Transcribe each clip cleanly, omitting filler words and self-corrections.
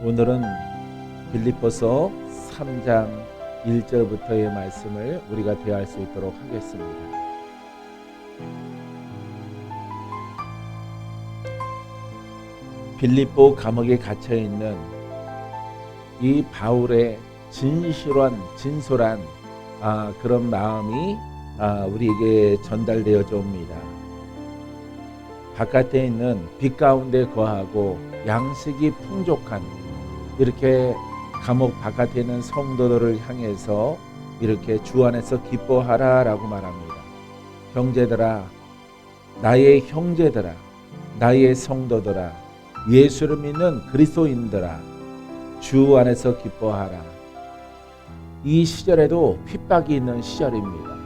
오늘은 빌립보서 3장 1절부터의 말씀을 우리가 대할 수 있도록 하겠습니다. 빌립보 감옥에 갇혀 있는 이 바울의 진솔한 그런 마음이 우리에게 전달되어져 옵니다. 바깥에 있는 빛 가운데 거하고 양식이 풍족한 이렇게 감옥 바깥에 있는 성도들을 향해서 이렇게 주 안에서 기뻐하라라고 말합니다. 형제들아, 나의 형제들아, 나의 성도들아, 예수를 믿는 그리스도인들아, 주 안에서 기뻐하라. 이 시절에도 핍박이 있는 시절입니다.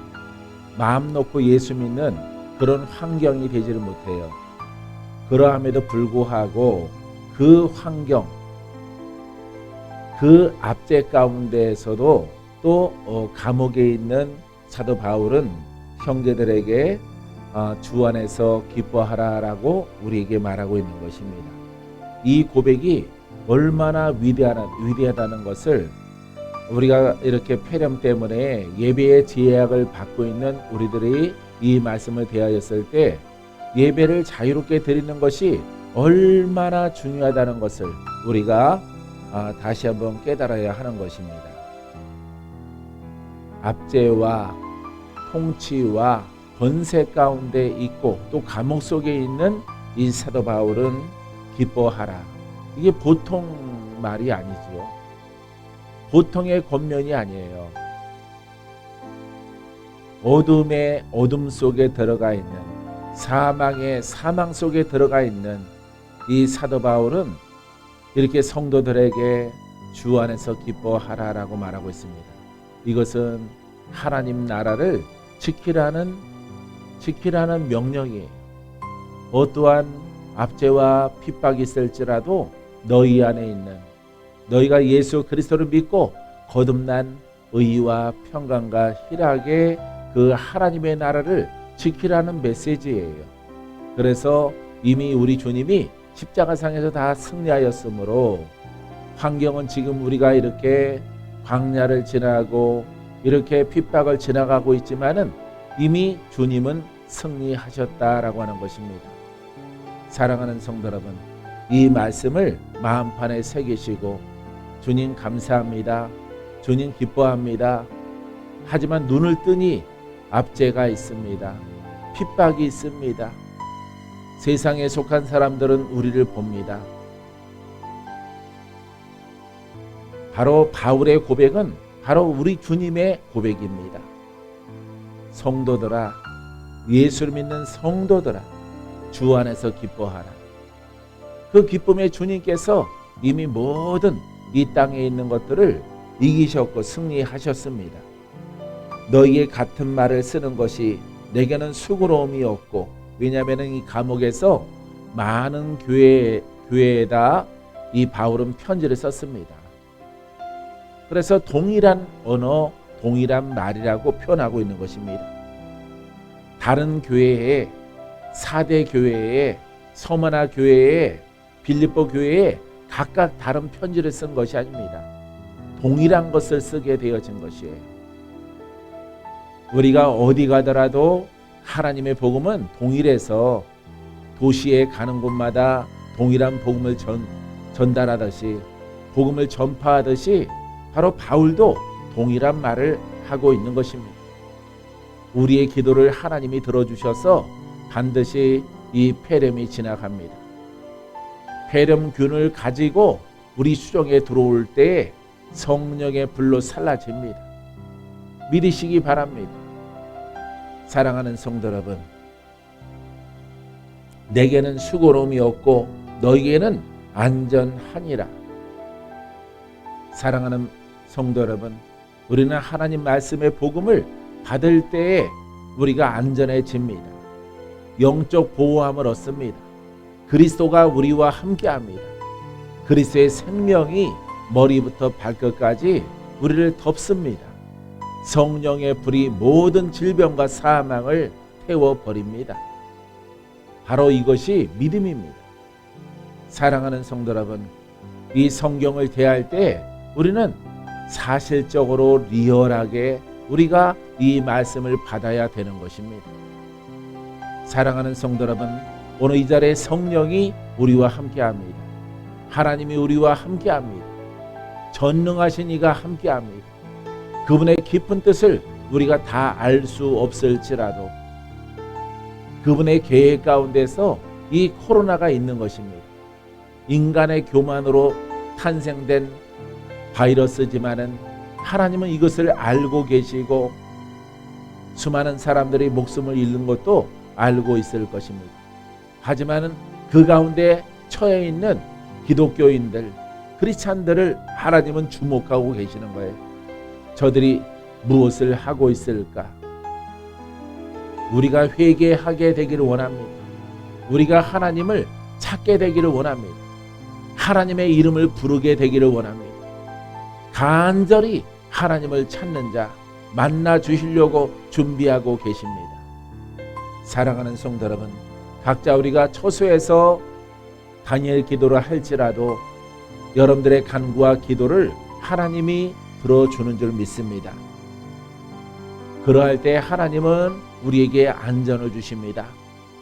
마음 놓고 예수 믿는 그런 환경이 되지를 못해요. 그러함에도 불구하고 그 환경, 그 압제 가운데에서도 또 감옥에 있는 사도 바울은 형제들에게 주 안에서 기뻐하라라고 우리에게 말하고 있는 것입니다. 이 고백이 얼마나 위대하다는 것을 우리가 이렇게 폐렴 때문에 예배의 제약을 받고 있는 우리들이 이 말씀을 대하였을 때 예배를 자유롭게 드리는 것이 얼마나 중요하다는 것을 우리가 다시 한번 깨달아야 하는 것입니다. 압제와 통치와 권세 가운데 있고 또 감옥 속에 있는 이 사도 바울은 기뻐하라. 이게 보통 말이 아니지요. 보통의 권면이 아니에요. 어둠의 어둠 속에 들어가 있는, 사망의 사망 속에 들어가 있는 이 사도 바울은 이렇게 성도들에게 주 안에서 기뻐하라라고 말하고 있습니다. 이것은 하나님 나라를 지키라는 명령이에요. 어떠한 압제와 핍박이 있을지라도 너희 안에 있는, 너희가 예수 그리스도를 믿고 거듭난 의와 평강과 희락의 그 하나님의 나라를 지키라는 메시지예요. 그래서 이미 우리 주님이 십자가상에서 다 승리하였으므로 환경은 지금 우리가 이렇게 광야를 지나고 이렇게 핍박을 지나가고 있지만은 이미 주님은 승리하셨다라고 하는 것입니다. 사랑하는 성도 여러분, 이 말씀을 마음판에 새기시고 주님 감사합니다, 주님 기뻐합니다. 하지만 눈을 뜨니 압제가 있습니다. 핍박이 있습니다. 세상에 속한 사람들은 우리를 봅니다. 바로 바울의 고백은 바로 우리 주님의 고백입니다. 성도들아, 예수를 믿는 성도들아, 주 안에서 기뻐하라. 그 기쁨의 주님께서 이미 모든 이 땅에 있는 것들을 이기셨고 승리하셨습니다. 너희의 같은 말을 쓰는 것이 내게는 수고로움이 없고, 왜냐하면 이 감옥에서 많은 교회에다 이 바울은 편지를 썼습니다. 그래서 동일한 언어, 동일한 말이라고 표현하고 있는 것입니다. 다른 교회에, 사대 교회에, 서머나 교회에, 빌립보 교회에 각각 다른 편지를 쓴 것이 아닙니다. 동일한 것을 쓰게 되어진 것이에요. 우리가 어디 가더라도 하나님의 복음은 동일해서 도시에 가는 곳마다 동일한 복음을 전달하듯이, 복음을 전파하듯이 바로 바울도 동일한 말을 하고 있는 것입니다. 우리의 기도를 하나님이 들어주셔서 반드시 이 폐렴이 지나갑니다. 폐렴균을 가지고 우리 수종에 들어올 때 성령의 불로 살라집니다. 믿으시기 바랍니다. 사랑하는 성도 여러분, 내게는 수고로움이 없고 너희에게는 안전하니라. 사랑하는 성도 여러분, 우리는 하나님 말씀의 복음을 받을 때에 우리가 안전해집니다. 영적 보호함을 얻습니다. 그리스도가 우리와 함께합니다. 그리스도의 생명이 머리부터 발끝까지 우리를 덮습니다. 성령의 불이 모든 질병과 사망을 태워버립니다. 바로 이것이 믿음입니다. 사랑하는 성도 여러분, 이 성경을 대할 때 우리는 사실적으로 리얼하게 우리가 이 말씀을 받아야 되는 것입니다. 사랑하는 성도 여러분, 오늘 이 자리에 성령이 우리와 함께합니다. 하나님이 우리와 함께합니다. 전능하신 이가 함께합니다. 그분의 깊은 뜻을 우리가 다 알 수 없을지라도 그분의 계획 가운데서 이 코로나가 있는 것입니다. 인간의 교만으로 탄생된 바이러스지만은 하나님은 이것을 알고 계시고 수많은 사람들이 목숨을 잃는 것도 알고 있을 것입니다. 하지만 그 가운데 처해 있는 기독교인들, 크리스찬들을 하나님은 주목하고 계시는 거예요. 저들이 무엇을 하고 있을까? 우리가 회개하게 되기를 원합니다. 우리가 하나님을 찾게 되기를 원합니다. 하나님의 이름을 부르게 되기를 원합니다. 간절히 하나님을 찾는 자 만나 주시려고 준비하고 계십니다. 사랑하는 성도 여러분, 각자 우리가 처소에서 다니엘 기도를 할지라도 여러분들의 간구와 기도를 하나님이 들어주는 줄 믿습니다. 그러할 때 하나님은 우리에게 안전을 주십니다.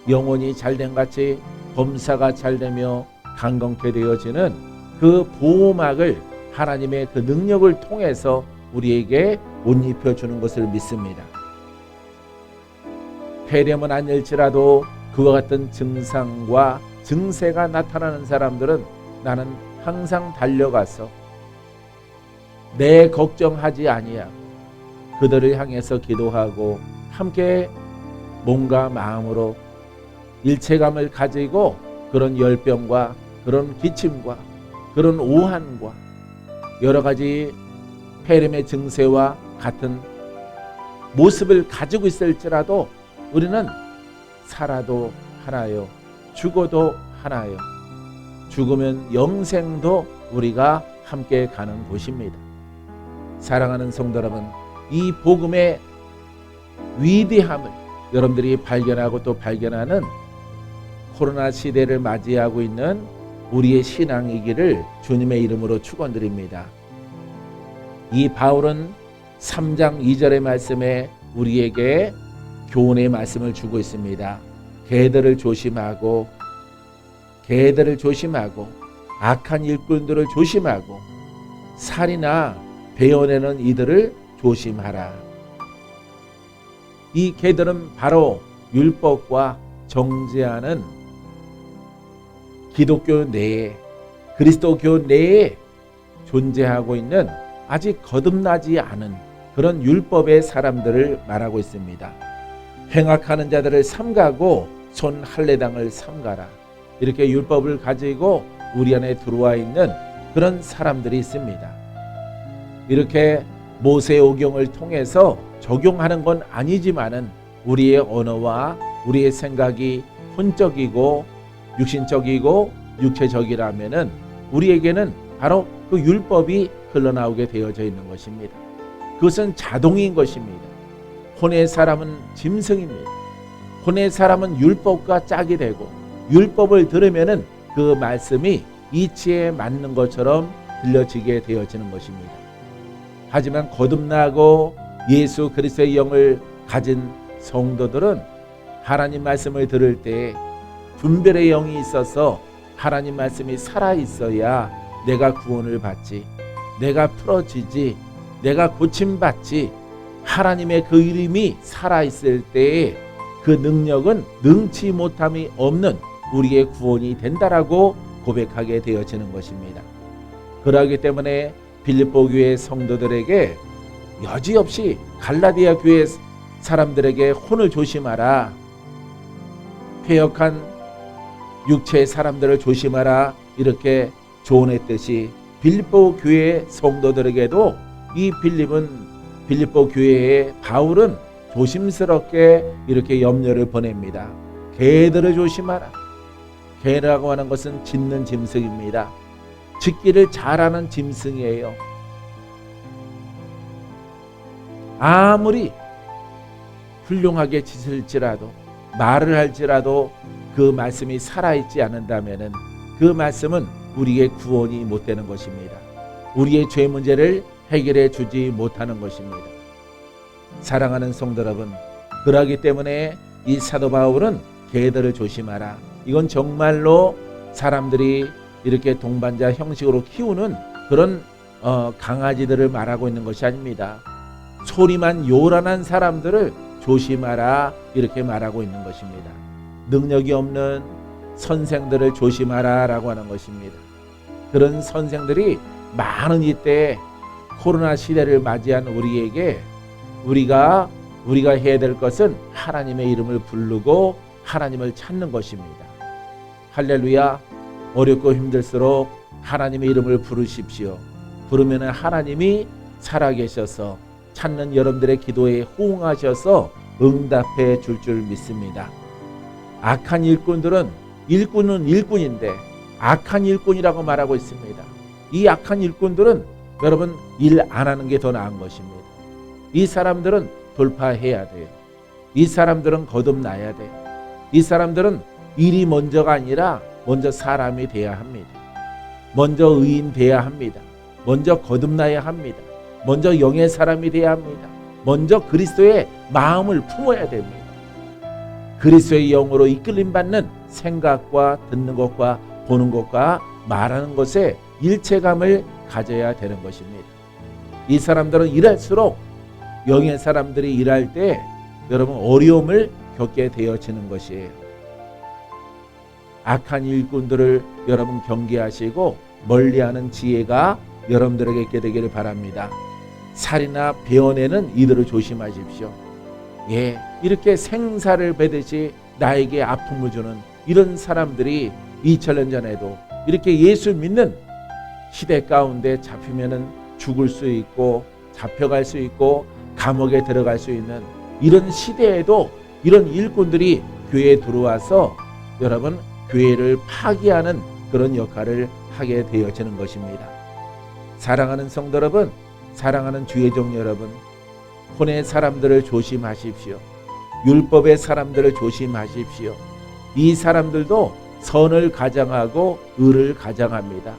영혼이 잘된 같이 범사가 잘되며 강건케 되어지는 그 보호막을 하나님의 그 능력을 통해서 우리에게 옷 입혀주는 것을 믿습니다. 폐렴은 아닐지라도 그와 같은 증상과 증세가 나타나는 사람들은 나는 항상 달려가서 내 걱정하지 아니하고 그들을 향해서 기도하고 함께 몸과 마음으로 일체감을 가지고 그런 열병과 그런 기침과 그런 오한과 여러 가지 폐렴의 증세와 같은 모습을 가지고 있을지라도 우리는 살아도 하나요, 죽어도 하나요. 죽으면 영생도 우리가 함께 가는 곳입니다. 사랑하는 성도 여러분, 이 복음의 위대함을 여러분들이 발견하고 또 발견하는 코로나 시대를 맞이하고 있는 우리의 신앙이기를 주님의 이름으로 축원드립니다. 이 바울은 3장 2절의 말씀에 우리에게 교훈의 말씀을 주고 있습니다. 개들을 조심하고 악한 일꾼들을 조심하고 살이나 베어내는 이들을 조심하라. 이 개들은 바로 율법과 정죄하는 기독교 내에, 그리스도교 내에 존재하고 있는 아직 거듭나지 않은 그런 율법의 사람들을 말하고 있습니다. 행악하는 자들을 삼가고 손 할례당을 삼가라. 이렇게 율법을 가지고 우리 안에 들어와 있는 그런 사람들이 있습니다. 이렇게 모세오경을 통해서 적용하는 건 아니지만은 우리의 언어와 우리의 생각이 혼적이고 육신적이고 육체적이라면은 우리에게는 바로 그 율법이 흘러나오게 되어져 있는 것입니다. 그것은 자동인 것입니다. 혼의 사람은 짐승입니다. 혼의 사람은 율법과 짝이 되고 율법을 들으면은 그 말씀이 이치에 맞는 것처럼 들려지게 되어지는 것입니다. 하지만 거듭나고 예수 그리스도의 영을 가진 성도들은 하나님 말씀을 들을 때 분별의 영이 있어서 하나님 말씀이 살아 있어야 내가 구원을 받지, 내가 풀어지지, 내가 고침받지. 하나님의 그 이름이 살아 있을 때에 그 능력은 능치 못함이 없는 우리의 구원이 된다라고 고백하게 되어지는 것입니다. 그러기 때문에 빌립보 교회 성도들에게 여지없이 갈라디아 교회 사람들에게 혼을 조심하라, 폐역한 육체의 사람들을 조심하라, 이렇게 조언했듯이 빌립보 교회 성도들에게도 이 빌립보 교회의 바울은 조심스럽게 이렇게 염려를 보냅니다. 개들을 조심하라. 개라고 하는 것은 짖는 짐승입니다. 짖기를 잘하는 짐승이에요. 아무리 훌륭하게 짖을지라도 말을 할지라도 그 말씀이 살아있지 않는다면은 그 말씀은 우리의 구원이 못 되는 것입니다. 우리의 죄 문제를 해결해 주지 못하는 것입니다. 사랑하는 성도 여러분, 그러기 때문에 이 사도 바울은 개들을 조심하라. 이건 정말로 사람들이 이렇게 동반자 형식으로 키우는 그런 강아지들을 말하고 있는 것이 아닙니다. 소리만 요란한 사람들을 조심하라 이렇게 말하고 있는 것입니다. 능력이 없는 선생들을 조심하라 라고 하는 것입니다. 그런 선생들이 많은 이때 코로나 시대를 맞이한 우리에게 우리가 해야 될 것은 하나님의 이름을 부르고 하나님을 찾는 것입니다. 할렐루야. 어렵고 힘들수록 하나님의 이름을 부르십시오. 부르면 하나님이 살아계셔서 찾는 여러분들의 기도에 호응하셔서 응답해 줄 믿습니다. 악한 일꾼은 일꾼인데 악한 일꾼이라고 말하고 있습니다. 이 악한 일꾼들은 여러분 일 안 하는 게 더 나은 것입니다. 이 사람들은 돌파해야 돼요. 이 사람들은 거듭나야 돼요. 이 사람들은 일이 먼저가 아니라 먼저 사람이 돼야 합니다. 먼저 의인 돼야 합니다. 먼저 거듭나야 합니다. 먼저 영의 사람이 돼야 합니다. 먼저 그리스도의 마음을 품어야 됩니다. 그리스도의 영으로 이끌림 받는 생각과 듣는 것과 보는 것과 말하는 것에 일체감을 가져야 되는 것입니다. 이 사람들은 일할수록 영의 사람들이 일할 때 여러분 어려움을 겪게 되어지는 것이에요. 악한 일꾼들을 여러분 경계하시고 멀리하는 지혜가 여러분들에게 있게 되기를 바랍니다. 살이나 베어내는 이들을 조심하십시오. 이렇게 생사를 베듯이 나에게 아픔을 주는 이런 사람들이 2000년 전에도 이렇게 예수 믿는 시대 가운데 잡히면은 죽을 수 있고 잡혀갈 수 있고 감옥에 들어갈 수 있는 이런 시대에도 이런 일꾼들이 교회에 들어와서 여러분 교회를 파괴하는 그런 역할을 하게 되어지는 것입니다. 사랑하는 성도 여러분, 사랑하는 주의 종 여러분, 혼의 사람들을 조심하십시오. 율법의 사람들을 조심하십시오. 이 사람들도 선을 가장하고 의를 가장합니다.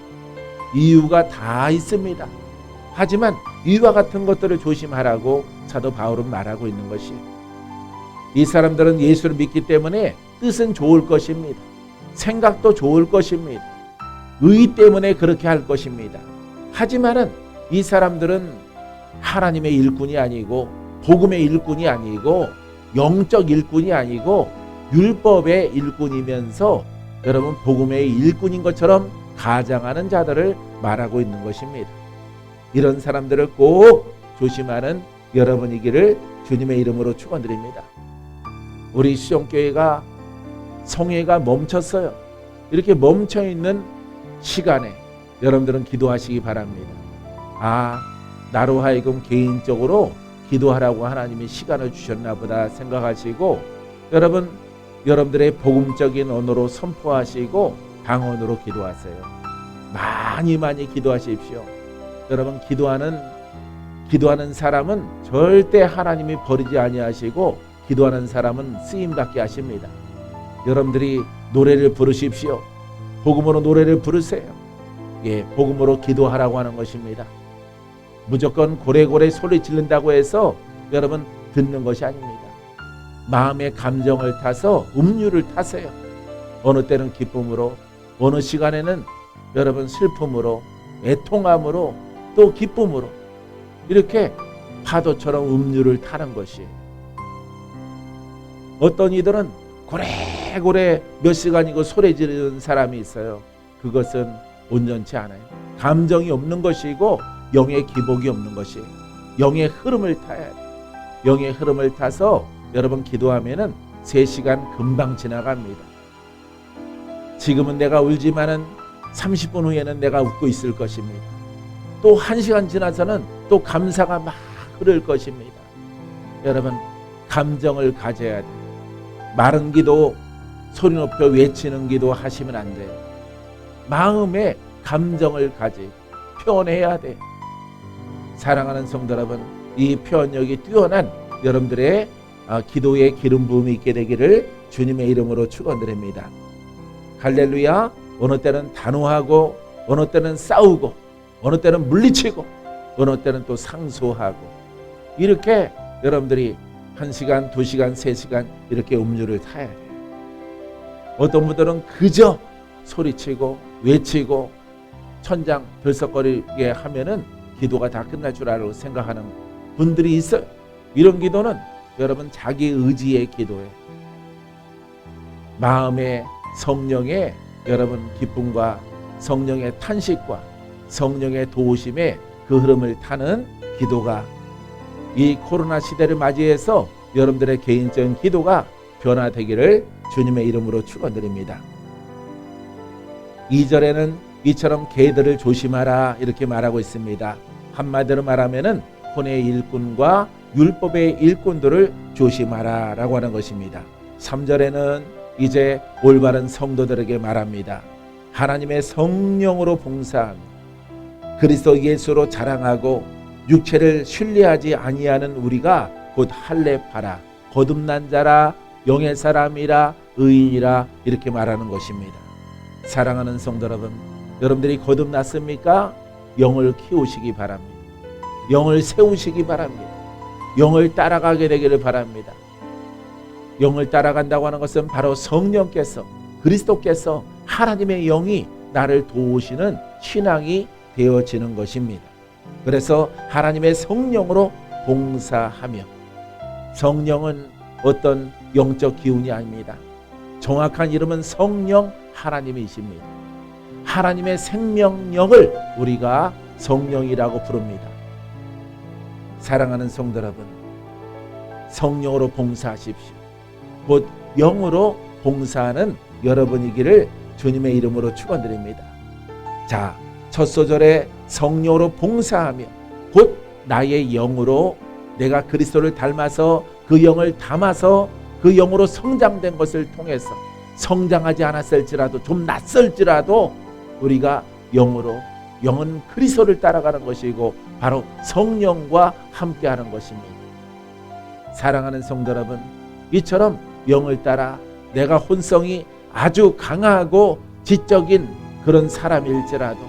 이유가 다 있습니다. 하지만 이와 같은 것들을 조심하라고 사도 바울은 말하고 있는 것이에요. 이 사람들은 예수를 믿기 때문에 뜻은 좋을 것입니다. 생각도 좋을 것입니다. 의 때문에 그렇게 할 것입니다. 하지만은 이 사람들은 하나님의 일꾼이 아니고 복음의 일꾼이 아니고 영적 일꾼이 아니고 율법의 일꾼이면서 여러분 복음의 일꾼인 것처럼 가장하는 자들을 말하고 있는 것입니다. 이런 사람들을 꼭 조심하는 여러분이기를 주님의 이름으로 축원드립니다. 우리 수영교회가 성회가 멈췄어요. 이렇게 멈춰있는 시간에 여러분들은 기도하시기 바랍니다. 나로 하여금 개인적으로 기도하라고 하나님이 시간을 주셨나 보다 생각하시고 여러분들의 복음적인 언어로 선포하시고 방언으로 기도하세요. 많이 기도하십시오. 여러분 기도하는 사람은 절대 하나님이 버리지 아니하시고 기도하는 사람은 쓰임받게 하십니다. 여러분들이 노래를 부르십시오. 복음으로 노래를 부르세요. 복음으로 기도하라고 하는 것입니다. 무조건 고래고래 소리 지른다고 해서 여러분 듣는 것이 아닙니다. 마음의 감정을 타서 음유를 타세요. 어느 때는 기쁨으로, 어느 시간에는 여러분 슬픔으로, 애통함으로, 또 기쁨으로 이렇게 파도처럼 음유를 타는 것이에요. 어떤 이들은 고래고래 몇 시간이고 소리 지르는 사람이 있어요. 그것은 온전치 않아요. 감정이 없는 것이고 영의 기복이 없는 것이에요. 영의 흐름을 타야 돼요. 영의 흐름을 타서 여러분 기도하면은 3시간 금방 지나갑니다. 지금은 내가 울지만은 30분 후에는 내가 웃고 있을 것입니다. 또 1시간 지나서는 또 감사가 막 흐를 것입니다. 여러분 감정을 가져야 돼요. 마른 기도, 소리 높여 외치는 기도 하시면 안 돼요. 마음에 감정을 가지고 표현해야 돼요. 사랑하는 성도 여러분, 이 표현력이 뛰어난 여러분들의 기도의 기름 부음이 있게 되기를 주님의 이름으로 축원드립니다. 할렐루야. 어느 때는 단호하고 어느 때는 싸우고, 어느 때는 물리치고, 어느 때는 또 상소하고, 이렇게 여러분들이 1시간, 2시간, 3시간 이렇게 음주를 타야 돼요. 어떤 분들은 그저 소리치고 외치고 천장 들썩거리게 하면은 기도가 다 끝날 줄 알고 생각하는 분들이 있어요. 이런 기도는 여러분 자기 의지의 기도예요. 마음의 성령의 여러분 기쁨과 성령의 탄식과 성령의 도우심에 그 흐름을 타는 기도가 이 코로나 시대를 맞이해서 여러분들의 개인적인 기도가 변화되기를 주님의 이름으로 축원드립니다. 2절에는 이처럼 개들을 조심하라 이렇게 말하고 있습니다. 한마디로 말하면은 혼의 일꾼과 율법의 일꾼들을 조심하라 라고 하는 것입니다. 3절에는 이제 올바른 성도들에게 말합니다. 하나님의 성령으로 봉사하며 그리스도 예수로 자랑하고 육체를 신뢰하지 아니하는 우리가 곧 할례파라, 거듭난 자라, 영의 사람이라, 의인이라 이렇게 말하는 것입니다. 사랑하는 성도 여러분, 여러분들이 거듭났습니까? 영을 키우시기 바랍니다. 영을 세우시기 바랍니다. 영을 따라가게 되기를 바랍니다. 영을 따라간다고 하는 것은 바로 성령께서, 그리스도께서, 하나님의 영이 나를 도우시는 신앙이 되어지는 것입니다. 그래서 하나님의 성령으로 봉사하며, 성령은 어떤 영적 기운이 아닙니다. 정확한 이름은 성령 하나님이십니다. 하나님의 생명력을 우리가 성령이라고 부릅니다. 사랑하는 성도 여러분, 성령으로 봉사하십시오. 곧 영으로 봉사하는 여러분이기를 주님의 이름으로 축원드립니다. 자, 첫 소절에 성령으로 봉사하며 곧 나의 영으로 내가 그리스도를 닮아서 그 영을 담아서 그 영으로 성장된 것을 통해서 성장하지 않았을지라도 좀 낯설지라도 우리가 영으로, 영은 그리스도를 따라가는 것이고 바로 성령과 함께하는 것입니다. 사랑하는 성도 여러분, 이처럼 영을 따라 내가 혼성이 아주 강하고 지적인 그런 사람일지라도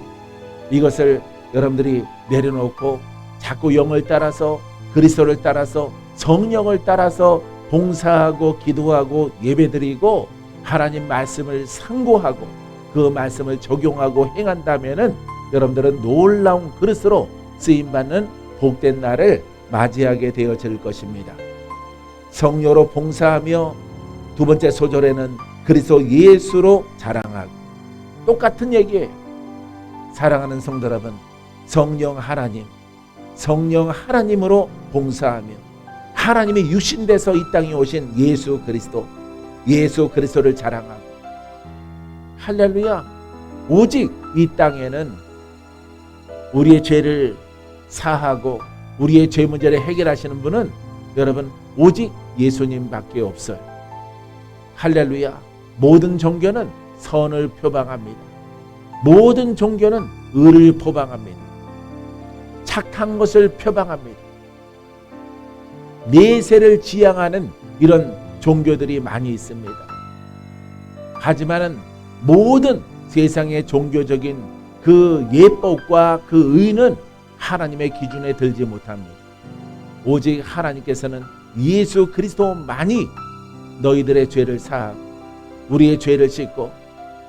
이것을 여러분들이 내려놓고 자꾸 영을 따라서, 그리스도를 따라서, 성령을 따라서 봉사하고 기도하고 예배드리고 하나님 말씀을 상고하고 그 말씀을 적용하고 행한다면은 여러분들은 놀라운 그릇으로 쓰임받는 복된 날을 맞이하게 되어질 것입니다. 성령으로 봉사하며 두 번째 소절에는 그리스도 예수로 자랑하고, 똑같은 얘기예요. 사랑하는 성도 여러분, 성령 하나님으로 봉사하며 하나님이 육신돼서 이 땅에 오신 예수 그리스도를 자랑하고, 할렐루야. 오직 이 땅에는 우리의 죄를 사하고 우리의 죄 문제를 해결하시는 분은 여러분 오직 예수님밖에 없어요. 할렐루야. 모든 종교는 선을 표방합니다. 모든 종교는 의를 표방합니다. 착한 것을 표방합니다. 내세를 지향하는 이런 종교들이 많이 있습니다. 하지만은 모든 세상의 종교적인 그 예법과 그 의는 하나님의 기준에 들지 못합니다. 오직 하나님께서는 예수 그리스도만이 너희들의 죄를 사하고 우리의 죄를 씻고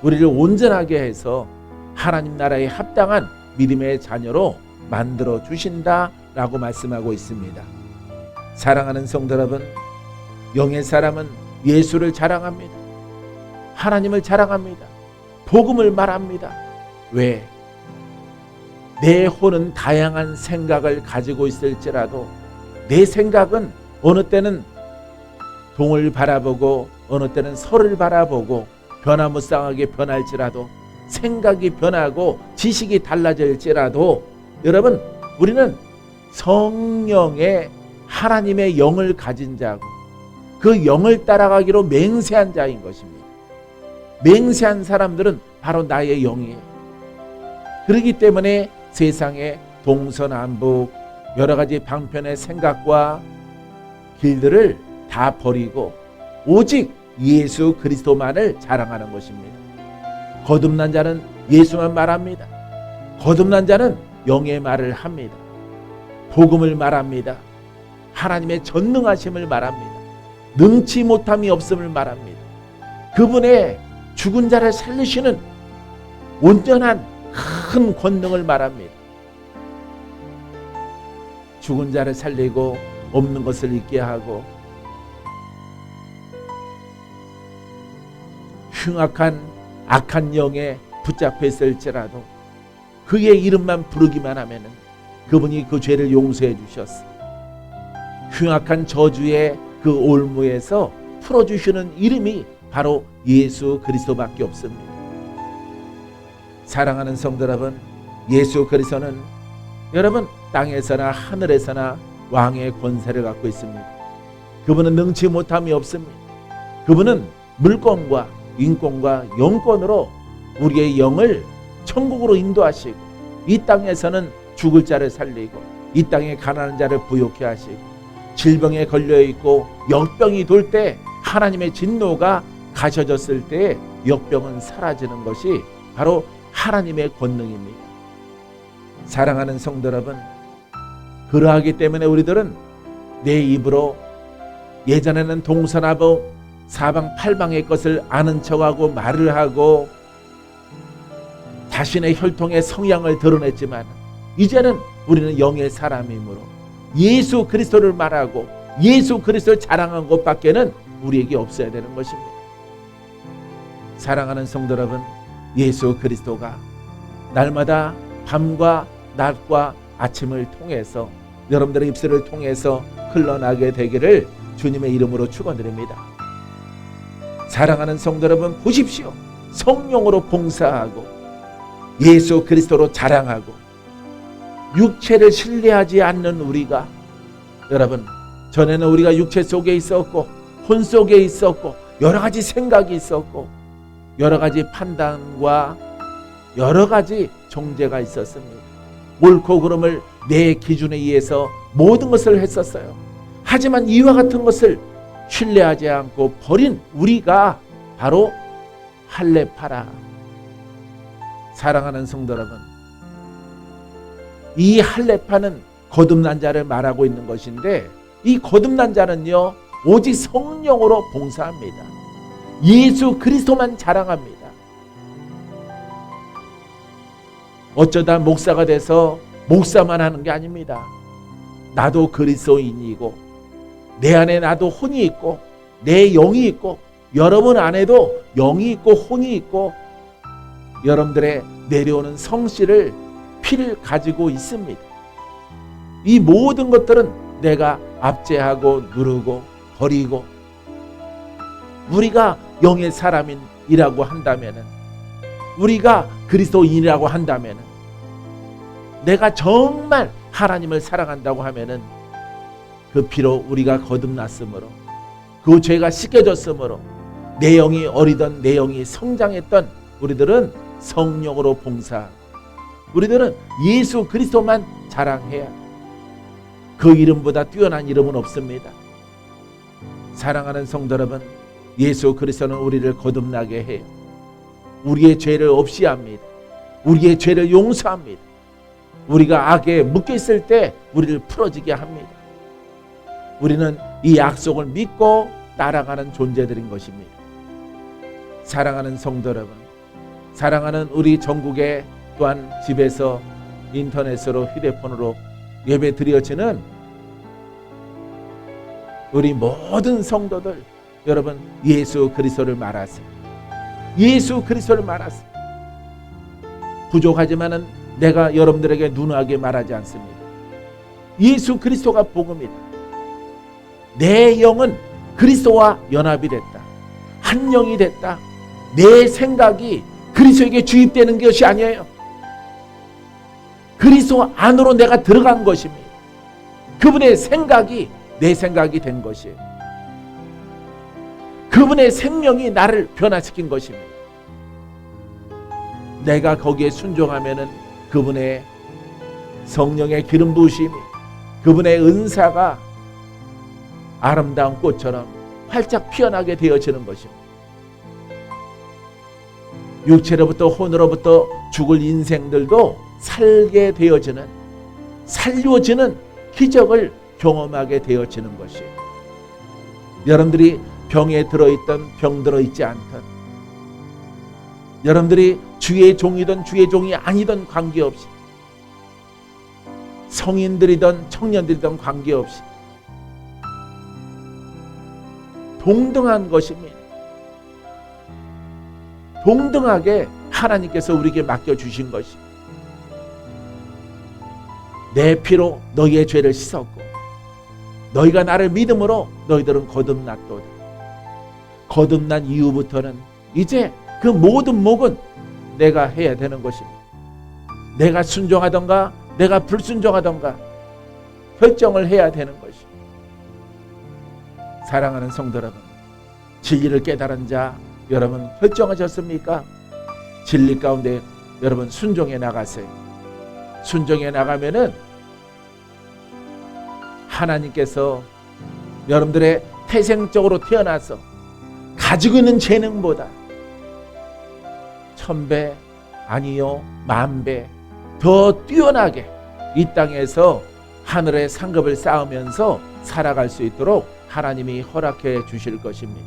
우리를 온전하게 해서 하나님 나라에 합당한 믿음의 자녀로 만들어 주신다라고 말씀하고 있습니다. 사랑하는 성도 여러분, 영의 사람은 예수를 자랑합니다. 하나님을 자랑합니다. 복음을 말합니다. 왜? 내 혼은 다양한 생각을 가지고 있을지라도 내 생각은 어느 때는 동을 바라보고 어느 때는 서를 바라보고 변화무쌍하게 변할지라도, 생각이 변하고 지식이 달라질지라도 여러분, 우리는 성령의 하나님의 영을 가진 자고 그 영을 따라가기로 맹세한 자인 것입니다. 맹세한 사람들은 바로 나의 영이에요. 그렇기 때문에 세상의 동서남북 여러 가지 방편의 생각과 길들을 다 버리고 오직 예수 그리스도만을 자랑하는 것입니다. 거듭난 자는 예수만 말합니다. 거듭난 자는 영의 말을 합니다. 복음을 말합니다. 하나님의 전능하심을 말합니다. 능치 못함이 없음을 말합니다. 그분의 죽은 자를 살리시는 온전한 큰 권능을 말합니다. 죽은 자를 살리고 없는 것을 있게 하고 흉악한 악한 영에 붙잡혀 있을지라도 그의 이름만 부르기만 하면은 그분이 그 죄를 용서해 주셨어. 흉악한 저주의 그 올무에서 풀어주시는 이름이 바로 예수 그리스도밖에 없습니다. 사랑하는 성도 여러분, 예수 그리스도는 여러분 땅에서나 하늘에서나 왕의 권세를 갖고 있습니다. 그분은 능치 못함이 없습니다. 그분은 물권과 인권과 영권으로 우리의 영을 천국으로 인도하시고 이 땅에서는 죽을 자를 살리고 이 땅에 가난한 자를 부욕해 하시고 질병에 걸려있고 역병이 돌 때 하나님의 진노가 가셔졌을 때 역병은 사라지는 것이 바로 하나님의 권능입니다. 사랑하는 성도 여러분, 그러하기 때문에 우리들은 내 입으로 예전에는 동서남북 사방 팔방의 것을 아는 척하고 말을 하고 자신의 혈통의 성향을 드러냈지만 이제는 우리는 영의 사람이므로 예수 그리스도를 말하고 예수 그리스도를 자랑한 것밖에는 우리에게 없어야 되는 것입니다. 사랑하는 성도 여러분, 예수 그리스도가 날마다 밤과 낮과 아침을 통해서 여러분들의 입술을 통해서 흘러나게 되기를 주님의 이름으로 축원드립니다. 사랑하는 성도 여러분, 보십시오. 성령으로 봉사하고 예수 그리스도로 자랑하고 육체를 신뢰하지 않는 우리가, 여러분 전에는 우리가 육체 속에 있었고 혼 속에 있었고 여러 가지 생각이 있었고 여러 가지 판단과 여러 가지 정죄가 있었습니다. 옳고 그름을 내 기준에 의해서 모든 것을 했었어요. 하지만 이와 같은 것을 신뢰하지 않고 버린 우리가 바로 할례파라. 사랑하는 성도 여러분, 이 할례파는 거듭난 자를 말하고 있는 것인데 이 거듭난 자는요 오직 성령으로 봉사합니다. 예수 그리스도만 자랑합니다. 어쩌다 목사가 돼서 목사만 하는 게 아닙니다. 나도 그리스도인이고 내 안에 나도 혼이 있고 내 영이 있고 여러분 안에도 영이 있고 혼이 있고 여러분들의 내려오는 성씨를 피를 가지고 있습니다. 이 모든 것들은 내가 압제하고 누르고 버리고 우리가 영의 사람이라고 한다면은 우리가 그리스도인이라고 한다면은 내가 정말 하나님을 사랑한다고 하면은 그 피로 우리가 거듭났으므로 그 죄가 씻겨졌으므로 내 영이 어리던 내 영이 성장했던 우리들은 성령으로 봉사, 우리들은 예수 그리스도만 자랑해야 그 이름보다 뛰어난 이름은 없습니다. 사랑하는 성도 여러분, 예수 그리스도는 우리를 거듭나게 해요. 우리의 죄를 없이 합니다. 우리의 죄를 용서합니다. 우리가 악에 묶여 있을 때 우리를 풀어지게 합니다. 우리는 이 약속을 믿고 따라가는 존재들인 것입니다. 사랑하는 성도 여러분, 사랑하는 우리 전국에 또한 집에서 인터넷으로 휴대폰으로 예배 드려지는 우리 모든 성도들, 여러분 예수 그리스도를 말하세요. 예수 그리스도를 말하세요. 부족하지만은 내가 여러분들에게 누누하게 말하지 않습니다. 예수 그리스도가 복음이다. 내 영은 그리스도와 연합이 됐다. 한 영이 됐다. 내 생각이 그리스도에게 주입되는 것이 아니에요. 그리스도 안으로 내가 들어간 것입니다. 그분의 생각이 내 생각이 된 것이에요. 그분의 생명이 나를 변화시킨 것입니다. 내가 거기에 순종하면은 그분의 성령의 기름 부으심이, 그분의 은사가 아름다운 꽃처럼 활짝 피어나게 되어지는 것입니다. 육체로부터 혼으로부터 죽을 인생들도 살게 되어지는, 살려지는 기적을 경험하게 되어지는 것이에요. 여러분들이 병에 들어있던 병들어 있지 않던, 여러분들이 주의 종이든 주의 종이 아니든 관계없이, 성인들이든 청년들이든 관계없이 동등한 것입니다. 동등하게 하나님께서 우리에게 맡겨주신 것이, 내 피로 너희의 죄를 씻었고 너희가 나를 믿음으로 너희들은 거듭났도다. 거듭난 이후부터는 이제 그 모든 목은 내가 해야 되는 것입니다. 내가 순종하던가 내가 불순종하던가 결정을 해야 되는 것입니다. 사랑하는 성도 여러분, 진리를 깨달은 자 여러분 결정하셨습니까? 진리 가운데 여러분 순종해 나가세요. 순종해 나가면은 하나님께서 여러분들의 태생적으로 태어나서 가지고 있는 재능보다 1000배 아니요 10,000배 더 뛰어나게 이 땅에서 하늘의 상급을 쌓으면서 살아갈 수 있도록 하나님이 허락해 주실 것입니다.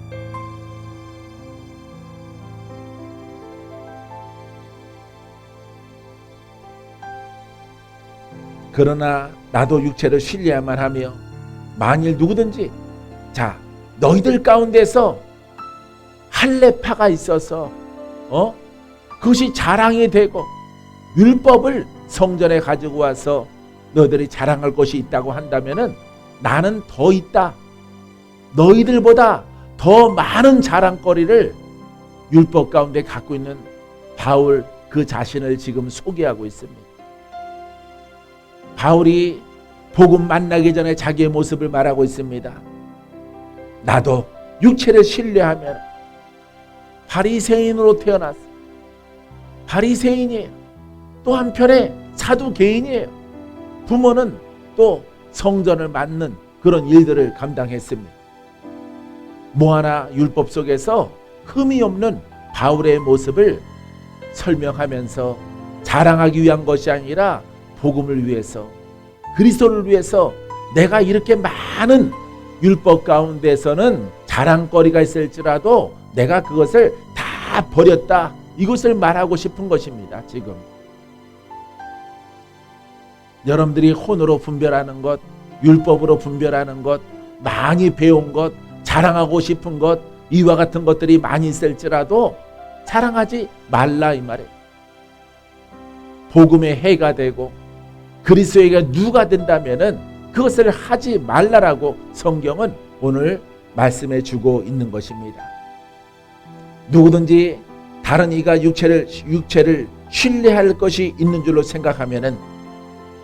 그러나 나도 육체를 신뢰야만 하며 만일 누구든지 너희들 가운데서 할례파가 있어서 그것이 자랑이 되고 율법을 성전에 가지고 와서 너희들이 자랑할 것이 있다고 한다면은 나는 더 있다. 너희들보다 더 많은 자랑거리를 율법 가운데 갖고 있는 바울 그 자신을 지금 소개하고 있습니다. 바울이 복음 만나기 전에 자기의 모습을 말하고 있습니다. 나도 육체를 신뢰하면 바리새인으로 태어났어. 바리새인이에요. 또 한편에 사두개인이에요. 부모는 또 성전을 맡는 그런 일들을 감당했습니다. 뭐 하나 율법 속에서 흠이 없는 바울의 모습을 설명하면서 자랑하기 위한 것이 아니라 복음을 위해서, 그리스도를 위해서 내가 이렇게 많은 율법 가운데서는 자랑거리가 있을지라도 내가 그것을 다 버렸다, 이것을 말하고 싶은 것입니다. 지금 여러분들이 혼으로 분별하는 것, 율법으로 분별하는 것, 많이 배운 것, 자랑하고 싶은 것, 이와 같은 것들이 많이 있을지라도 자랑하지 말라 이 말이에요. 복음의 해가 되고 그리스도에게 누가 된다면은 그것을 하지 말라라고 성경은 오늘 말씀해 주고 있는 것입니다. 누구든지 다른 이가 육체를 신뢰할 것이 있는 줄로 생각하면은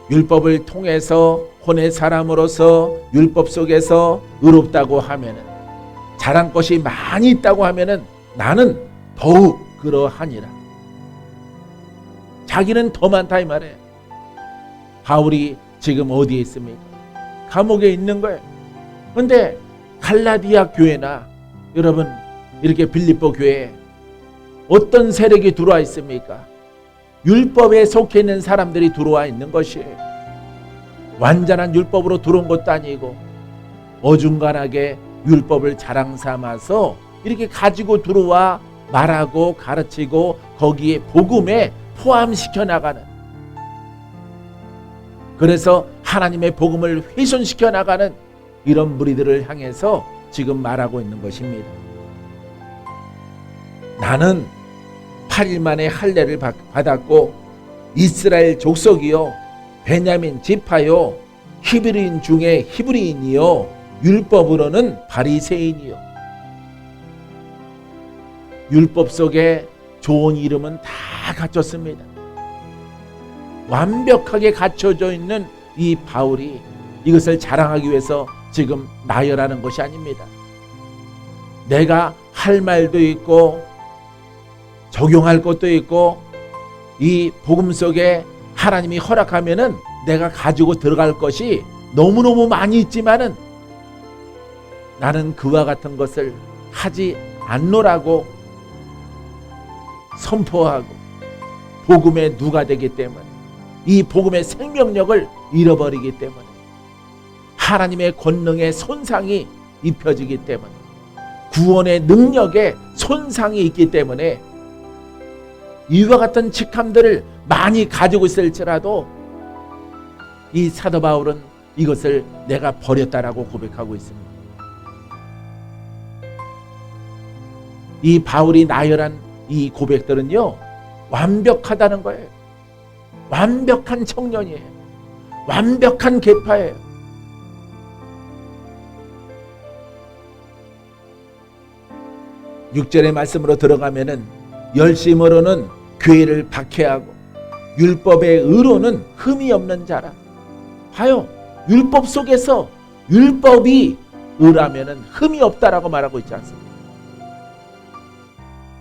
율법을 통해서 혼의 사람으로서 율법 속에서 의롭다고 하면은, 자랑 것이 많이 있다고 하면은 나는 더욱 그러하니라. 자기는 더 많다 이 말이에요. 바울이 지금 어디에 있습니까? 감옥에 있는 거예요. 그런데 갈라디아 교회나 여러분 이렇게 빌립보 교회에 어떤 세력이 들어와 있습니까? 율법에 속해 있는 사람들이 들어와 있는 것이에요. 완전한 율법으로 들어온 것도 아니고 어중간하게 율법을 자랑 삼아서 이렇게 가지고 들어와 말하고 가르치고 거기에 복음에 포함시켜 나가는, 그래서 하나님의 복음을 훼손시켜 나가는 이런 무리들을 향해서 지금 말하고 있는 것입니다. 나는 8일 만에 할례를 받았고 이스라엘 족속이요 베냐민 지파요 히브리인 중에 히브리인이요 율법으로는 바리새인이요. 율법 속에 좋은 이름은 다 갖췄습니다. 완벽하게 갖춰져 있는 이 바울이 이것을 자랑하기 위해서 지금 나열하는 것이 아닙니다. 내가 할 말도 있고 적용할 것도 있고 이 복음 속에 하나님이 허락하면은 내가 가지고 들어갈 것이 너무너무 많이 있지만은 나는 그와 같은 것을 하지 않노라고 선포하고 복음의 누가 되기 때문에 이 복음의 생명력을 잃어버리기 때문에, 하나님의 권능의 손상이 입혀지기 때문에, 구원의 능력에 손상이 있기 때문에 이와 같은 직함들을 많이 가지고 있을지라도 이 사도 바울은 이것을 내가 버렸다라고 고백하고 있습니다. 이 바울이 나열한 이 고백들은요, 완벽하다는 거예요. 완벽한 청년이에요. 완벽한 계파예요. 육절의 말씀으로 들어가면은 열심으로는 교회를 박해하고 율법의 의로는 흠이 없는 자라. 봐요. 율법 속에서 율법이 의라면은 흠이 없다라고 말하고 있지 않습니까?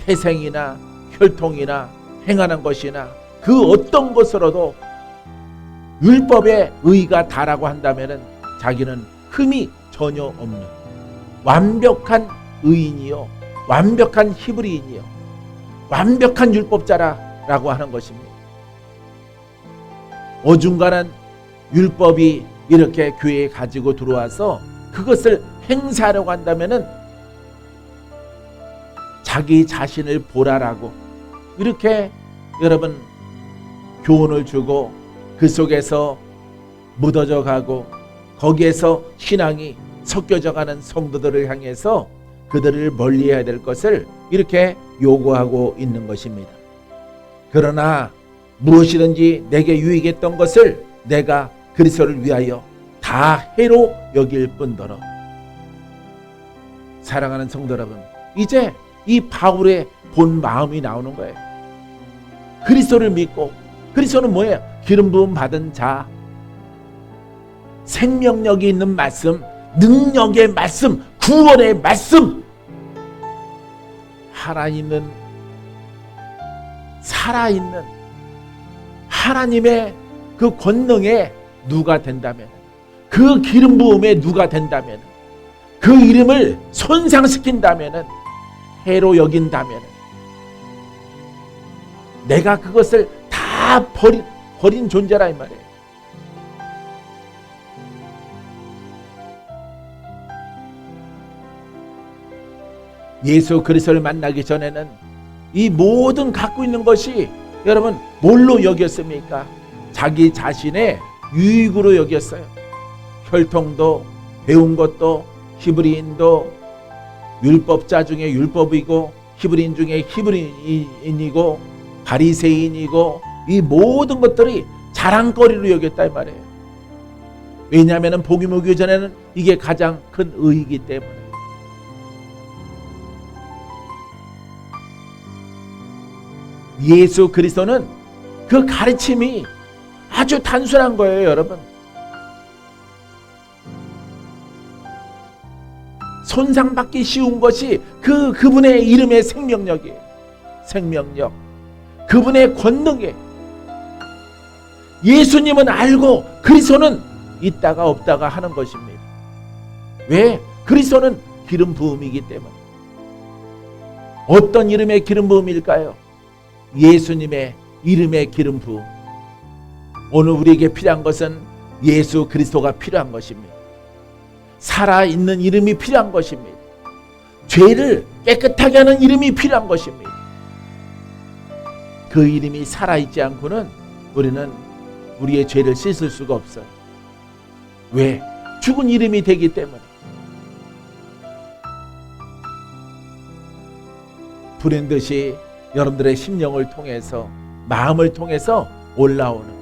태생이나 혈통이나 행하는 것이나 그 어떤 것으로도 율법의 의가 다라고 한다면은 자기는 흠이 전혀 없는 완벽한 의인이요, 완벽한 히브리인이요, 완벽한 율법자라고 하는 것입니다. 어중간한 율법이 이렇게 교회에 가지고 들어와서 그것을 행사하려고 한다면은 자기 자신을 보라라고 이렇게 여러분 교훈을 주고 그 속에서 묻어져 가고 거기에서 신앙이 섞여져 가는 성도들을 향해서 그들을 멀리해야 될 것을 이렇게 요구하고 있는 것입니다. 그러나 무엇이든지 내게 유익했던 것을 내가 그리스도를 위하여 다 해로 여길 뿐더러. 사랑하는 성도 여러분, 이제 이 바울의 본 마음이 나오는 거예요. 그리스도를 믿고, 그리스도는 뭐예요? 기름 부음 받은 자, 생명력이 있는 말씀, 능력의 말씀, 구원의 말씀, 살아있는 하나님의 그 권능에 누가 된다면, 그 기름 부음에 누가 된다면, 그 이름을 손상시킨다면, 해로 여긴다면, 내가 그것을 다 버린 존재라 이 말이에요. 예수 그리스도를 만나기 전에는 이 모든 갖고 있는 것이 여러분 뭘로 여겼습니까? 자기 자신의 유익으로 여겼어요. 혈통도, 배운 것도, 히브리인도, 율법자 중에 율법이고 히브리인 중에 히브리인이고 바리새인이고, 이 모든 것들이 자랑거리로 여겼다 이 말이에요. 왜냐하면 복음 오기 전에는 이게 가장 큰 의이기 때문에. 예수 그리스도는 그 가르침이 아주 단순한 거예요, 여러분. 손상받기 쉬운 것이 그분의 이름의 생명력이에요. 생명력. 그분의 권능이에요. 예수님은 알고 그리스도는 있다가 없다가 하는 것입니다. 왜? 그리스도는 기름 부음이기 때문에. 어떤 이름의 기름 부음일까요? 예수님의 이름의 기름 부음. 오늘 우리에게 필요한 것은 예수 그리스도가 필요한 것입니다. 살아있는 이름이 필요한 것입니다. 죄를 깨끗하게 하는 이름이 필요한 것입니다. 그 이름이 살아있지 않고는 우리는 우리의 죄를 씻을 수가 없어요. 왜? 죽은 이름이 되기 때문에. 불인 듯이 여러분들의 심령을 통해서, 마음을 통해서 올라오는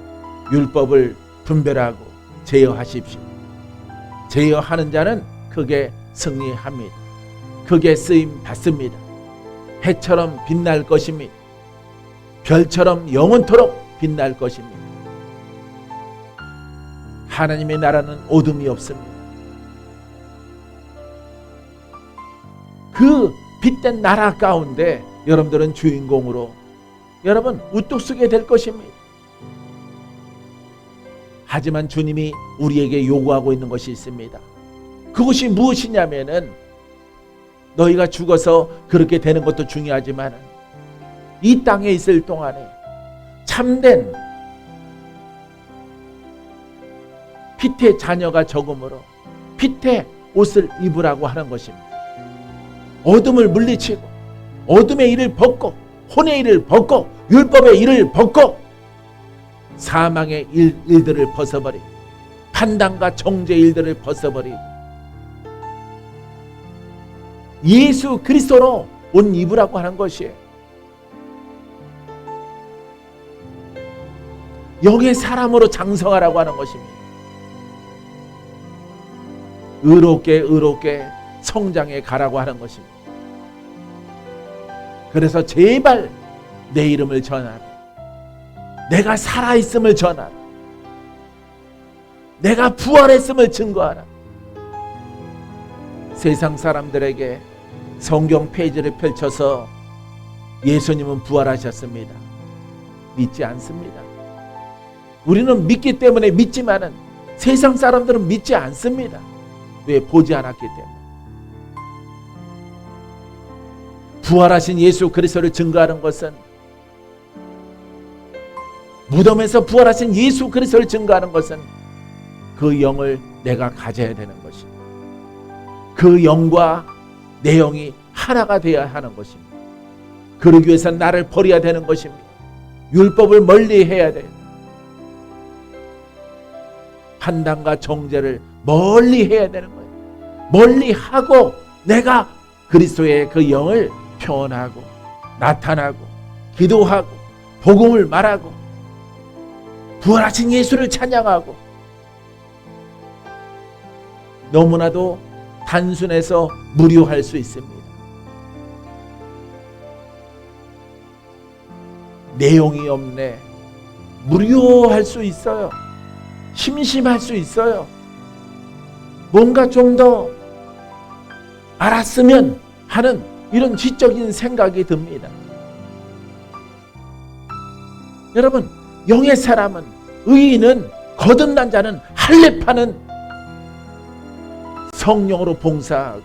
율법을 분별하고 제어하십시오. 제어하는 자는 크게 승리합니다. 크게 쓰임 받습니다. 해처럼 빛날 것입니다. 별처럼 영원토록 빛날 것입니다. 하나님의 나라는 어둠이 없습니다. 그 빛된 나라 가운데 여러분들은 주인공으로 여러분 우뚝 서게 될 것입니다. 하지만 주님이 우리에게 요구하고 있는 것이 있습니다. 그것이 무엇이냐면은 너희가 죽어서 그렇게 되는 것도 중요하지만 이 땅에 있을 동안에 참된 빛의 자녀가 적음으로 빛의 옷을 입으라고 하는 것입니다. 어둠을 물리치고 어둠의 일을 벗고 혼의 일을 벗고 율법의 일을 벗고 사망의 일들을 벗어버리고 판단과 정죄의 일들을 벗어버리고 예수 그리스도로 옷 입으라고 하는 것이에요. 영의 사람으로 장성하라고 하는 것입니다. 의롭게 성장해 가라고 하는 것입니다. 그래서 제발 내 이름을 전하라. 내가 살아있음을 전하라. 내가 부활했음을 증거하라. 세상 사람들에게 성경 페이지를 펼쳐서 예수님은 부활하셨습니다. 믿지 않습니다. 우리는 믿기 때문에 믿지만은 세상 사람들은 믿지 않습니다. 왜? 보지 않았기 때문에. 부활하신 예수 그리스도를 증거하는 것은 무덤에서 부활하신 예수 그리스도를 증거하는 것은 그 영을 내가 가져야 되는 것입니다. 그 영과 내 영이 하나가 되어야 하는 것입니다. 그러기 위해서 나를 버려야 되는 것입니다. 율법을 멀리 해야 돼요. 판단과 정죄를 멀리 해야 되는 거예요. 멀리 하고 내가 그리스도의 그 영을 표현하고 나타나고 기도하고 복음을 말하고 부활하신 예수를 찬양하고 너무나도 단순해서 무료할 수 있습니다. 내용이 없네. 무료할 수 있어요. 심심할 수 있어요. 뭔가 좀 더 알았으면 하는 이런 지적인 생각이 듭니다. 여러분, 영의 사람은, 의인은, 거듭난 자는, 할례파는 성령으로 봉사하고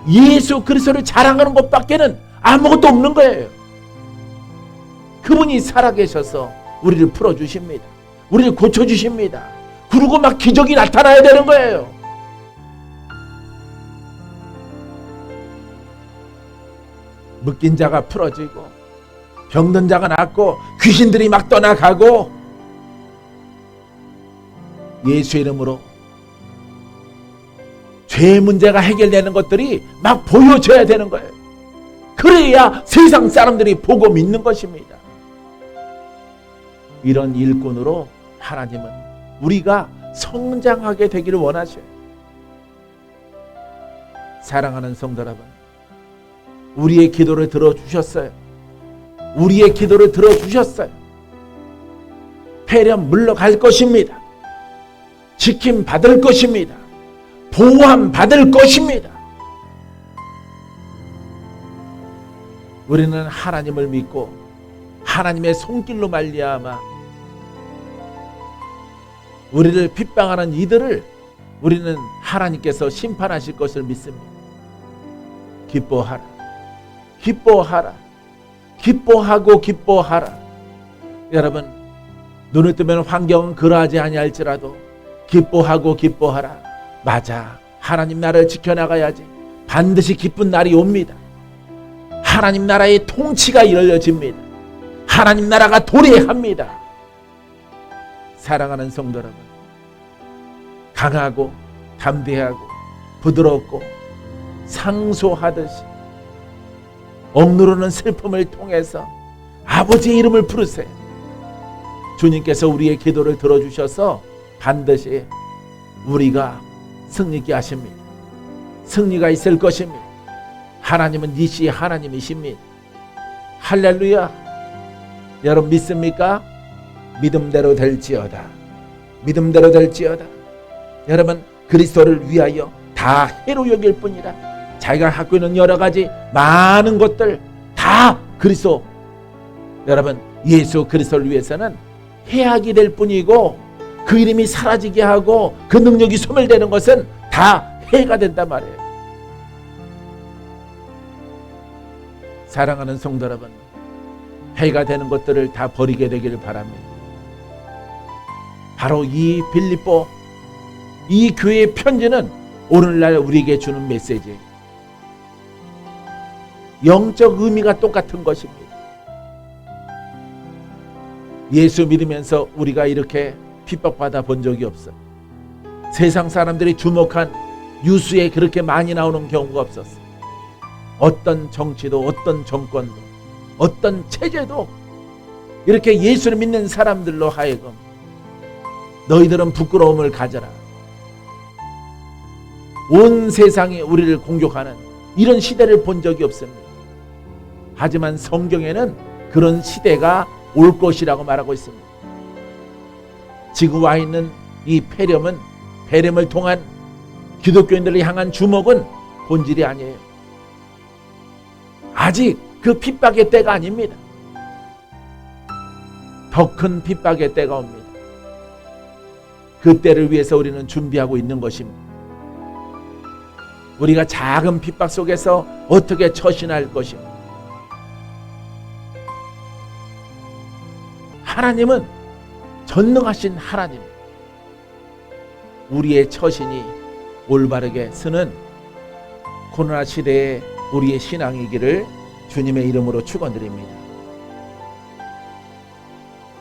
예수 그리스도를 자랑하는 것밖에는 아무것도 없는 거예요. 그분이 살아계셔서 우리를 풀어주십니다. 우리를 고쳐주십니다. 그리고 막 기적이 나타나야 되는 거예요. 묶인 자가 풀어지고 병든 자가 낫고 귀신들이 막 떠나가고 예수 이름으로 죄의 문제가 해결되는 것들이 막 보여져야 되는 거예요. 그래야 세상 사람들이 보고 믿는 것입니다. 이런 일꾼으로 하나님은 우리가 성장하게 되기를 원하셔요. 사랑하는 성도 여러분, 우리의 기도를 들어주셨어요. 우리의 기도를 들어주셨어요. 폐렴 물러갈 것입니다. 지킴 받을 것입니다. 보호함 받을 것입니다. 우리는 하나님을 믿고 하나님의 손길로 말미암아 우리를 핍박하는 이들을 우리는 하나님께서 심판하실 것을 믿습니다. 기뻐하라. 기뻐하라. 기뻐하고 기뻐하라. 여러분, 눈을 뜨면 환경은 그러하지 아니할지라도 기뻐하고 기뻐하라. 맞아. 하나님 나라를 지켜나가야지. 반드시 기쁜 날이 옵니다. 하나님 나라의 통치가 이루어집니다. 하나님 나라가 도래합니다. 사랑하는 성도 여러분, 강하고 담대하고 부드럽고 상소하듯이 억누르는 슬픔을 통해서 아버지의 이름을 부르세요. 주님께서 우리의 기도를 들어주셔서 반드시 우리가 승리케 하십니다. 승리가 있을 것입니다. 하나님은 니시 하나님이십니다. 할렐루야. 여러분 믿습니까? 믿음대로 될지어다. 믿음대로 될지어다. 여러분, 그리스도를 위하여 다 해로 여길 뿐이라 자기가 갖고 있는 여러 가지 많은 것들 다 그리스도, 여러분 예수 그리스도를 위해서는 해악이 될 뿐이고 그 이름이 사라지게 하고 그 능력이 소멸되는 것은 다 해가 된단 말이에요. 사랑하는 성도 여러분, 해가 되는 것들을 다 버리게 되기를 바랍니다. 바로 이 빌립보, 이 교회의 편지는 오늘날 우리에게 주는 메시지예요. 영적 의미가 똑같은 것입니다. 예수 믿으면서 우리가 이렇게 핍박받아 본 적이 없어요. 세상 사람들이 주목한 뉴스에 그렇게 많이 나오는 경우가 없었어요. 어떤 정치도, 어떤 정권도, 어떤 체제도 이렇게 예수를 믿는 사람들로 하여금 너희들은 부끄러움을 가져라, 온 세상이 우리를 공격하는 이런 시대를 본 적이 없습니다. 하지만 성경에는 그런 시대가 올 것이라고 말하고 있습니다. 지금 와 있는 이 폐렴을 통한 기독교인들을 향한 주목은 본질이 아니에요. 아직 그 핍박의 때가 아닙니다. 더 큰 핍박의 때가 옵니다. 그 때를 위해서 우리는 준비하고 있는 것입니다. 우리가 작은 핍박 속에서 어떻게 처신할 것입니다. 하나님은 전능하신 하나님, 우리의 처신이 올바르게 쓰는 코로나 시대에 우리의 신앙이기를 주님의 이름으로 축원드립니다.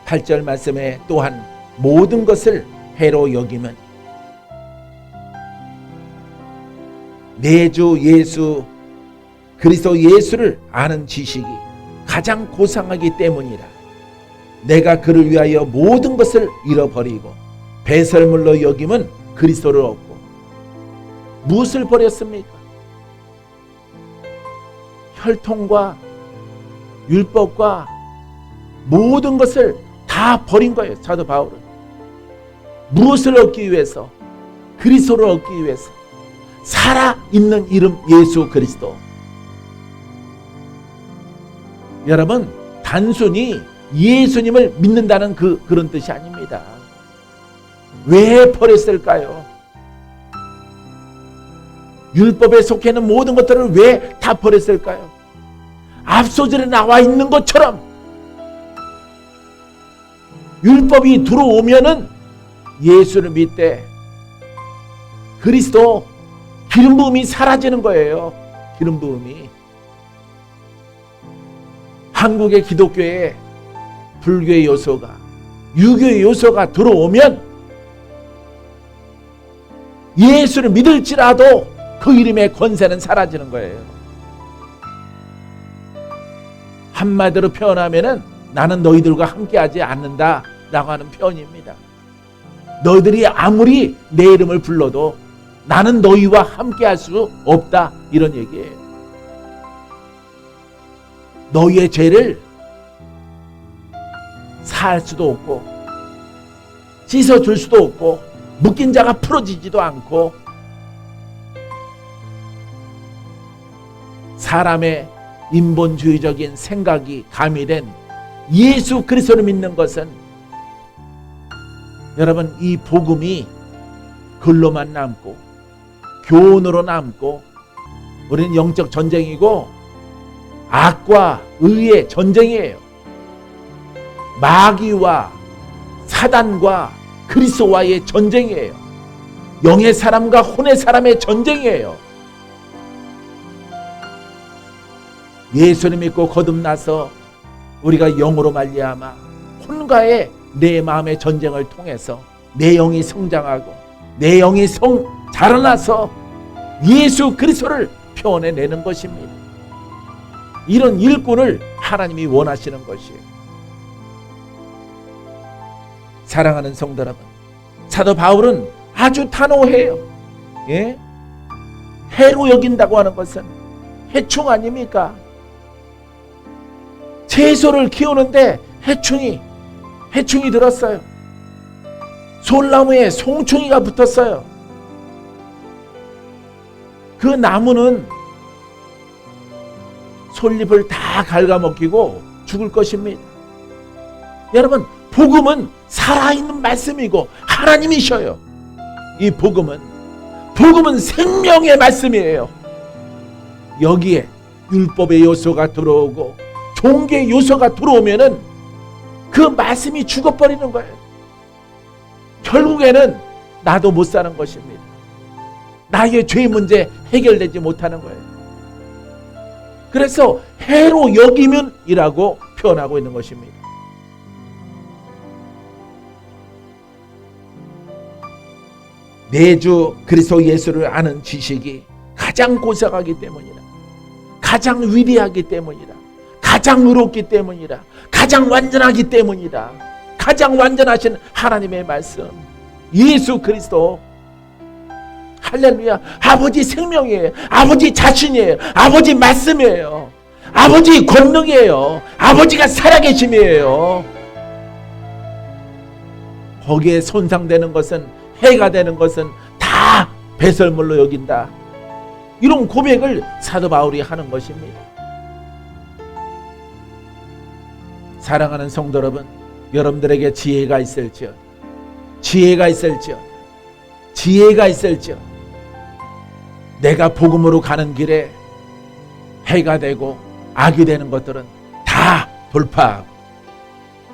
8절 말씀에 또한 모든 것을 해로 여기면 내 주 예수 그리스도 예수를 아는 지식이 가장 고상하기 때문이라. 내가 그를 위하여 모든 것을 잃어버리고 배설물로 여김은 그리스도를 얻고. 무엇을 버렸습니까? 혈통과 율법과 모든 것을 다 버린 거예요. 사도 바울은 무엇을 얻기 위해서? 그리스도를 얻기 위해서. 살아있는 이름 예수 그리스도. 여러분, 단순히 예수님을 믿는다는 그런 뜻이 아닙니다. 왜 버렸을까요? 율법에 속해 있는 모든 것들을 왜 다 버렸을까요? 앞소절에 나와 있는 것처럼 율법이 들어오면은 예수를 믿되 그리스도 기름 부음이 사라지는 거예요. 기름 부음이. 한국의 기독교에 불교의 요소가, 유교의 요소가 들어오면 예수를 믿을지라도 그 이름의 권세는 사라지는 거예요. 한마디로 표현하면은 나는 너희들과 함께하지 않는다 라고 하는 표현입니다. 너희들이 아무리 내 이름을 불러도 나는 너희와 함께할 수 없다, 이런 얘기예요. 너희의 죄를 사할 수도 없고 씻어줄 수도 없고 묶인 자가 풀어지지도 않고 사람의 인본주의적인 생각이 가미된 예수 그리스도를 믿는 것은, 여러분, 이 복음이 글로만 남고 교훈으로 남고, 우리는 영적 전쟁이고 악과 의의 전쟁이에요. 마귀와 사단과 그리스도와의 전쟁이에요. 영의 사람과 혼의 사람의 전쟁이에요. 예수를 믿고 거듭나서 우리가 영으로 말미암아 혼과의 내 마음의 전쟁을 통해서 내 영이 성장하고 내 영이 자라나서 예수 그리스도를 표현해내는 것입니다. 이런 일꾼을 하나님이 원하시는 것이에요. 사랑하는 성도 여러분, 사도 바울은 아주 단호해요. 예? 해로 여긴다고 하는 것은 해충 아닙니까? 채소를 키우는데 해충이 들었어요. 솔나무에 송충이가 붙었어요. 그 나무는 솔잎을 다 갉아먹히고 죽을 것입니다. 여러분, 복음은 살아있는 말씀이고 하나님이셔요. 이 복음은 생명의 말씀이에요. 여기에 율법의 요소가 들어오고 종교의 요소가 들어오면은 그 말씀이 죽어버리는 거예요. 결국에는 나도 못 사는 것입니다. 나의 죄 문제 해결되지 못하는 거예요. 그래서 해로 여기면이라고 표현하고 있는 것입니다. 내 주 그리스도 예수를 아는 지식이 가장 고상하기 때문이라, 가장 위대하기 때문이라, 가장 의롭기 때문이라, 가장 완전하기 때문이라. 가장 완전하신 하나님의 말씀, 예수 그리스도, 할렐루야. 아버지 생명이에요. 아버지 자신이에요. 아버지 말씀이에요. 아버지 권능이에요. 아버지가 살아계심이에요. 거기에 손상되는 것은, 해가 되는 것은 다 배설물로 여긴다. 이런 고백을 사도 바울이 하는 것입니다. 사랑하는 성도 여러분, 여러분들에게 지혜가 있을지어다. 지혜가 있을지어다. 지혜가 있을지어다. 내가 복음으로 가는 길에 해가 되고 악이 되는 것들은 다 돌파하고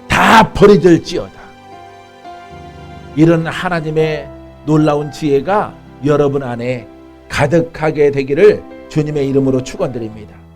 다 버려질지어다. 이런 하나님의 놀라운 지혜가 여러분 안에 가득하게 되기를 주님의 이름으로 축원드립니다.